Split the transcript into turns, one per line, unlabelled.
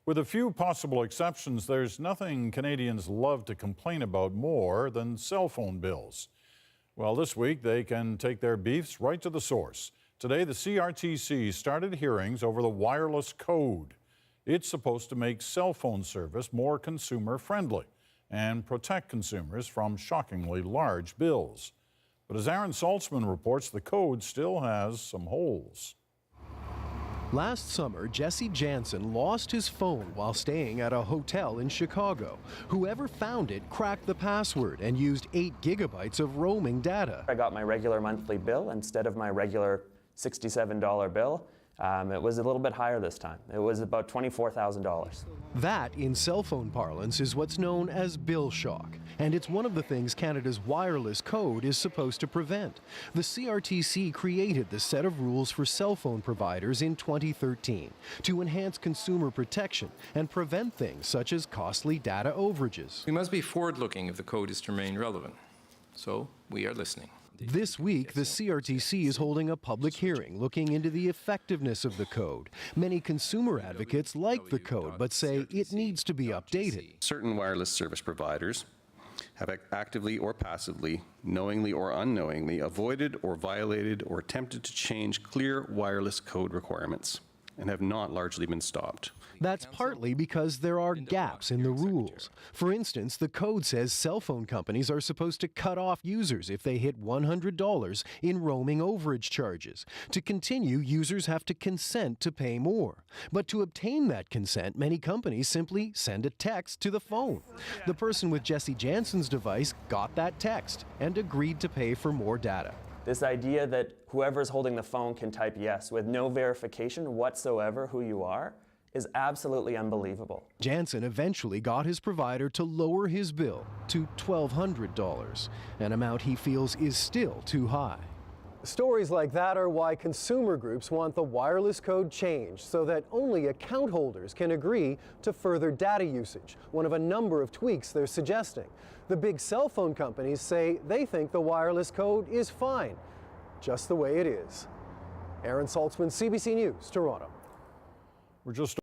With a few possible exceptions, there's nothing Canadians love to complain about more than cell phone bills. Well, this week they can take their beefs right to the source. Today, the Crtc started hearings over the wireless code. It's supposed to make cell phone service more consumer-friendly and protect consumers from shockingly large bills. But as Aaron Saltzman reports, the code still has some holes.
Last summer, Jesse Jansen lost his phone while staying at a hotel in Chicago. Whoever found it cracked the password and used 8 gigabytes of roaming data.
I got my regular monthly bill instead of my regular $67 bill. It was a little bit higher this time. It was about $24,000.
That, in cell phone parlance, is what's known as bill shock. And it's one of the things Canada's wireless code is supposed to prevent. The CRTC created the set of rules for cell phone providers in 2013 to enhance consumer protection and prevent things such as costly data overages.
We must be forward-looking if the code is to remain relevant. So we are listening.
This week, the CRTC is holding a public hearing looking into the effectiveness of the code. Many consumer advocates like the code, but say it needs to be updated.
Certain wireless service providers have actively or passively, knowingly or unknowingly, avoided or violated or attempted to change clear wireless code requirements and have not largely been stopped.
That's partly because there are gaps in the rules. For instance, the code says cell phone companies are supposed to cut off users if they hit $100 in roaming overage charges. To continue, users have to consent to pay more. But to obtain that consent, many companies simply send a text to the phone. The person with Jesse Jansen's device got that text and agreed to pay for more data.
This idea that whoever's holding the phone can type yes with no verification whatsoever who you are is absolutely unbelievable.
Jansen eventually got his provider to lower his bill to $1,200, an amount he feels is still too high.
Stories like that are why consumer groups want the wireless code changed so that only account holders can agree to further data usage, one of a number of tweaks they're suggesting. The big cell phone companies say they think the wireless code is fine, just the way it is. Aaron Saltzman, CBC News, Toronto.
We're just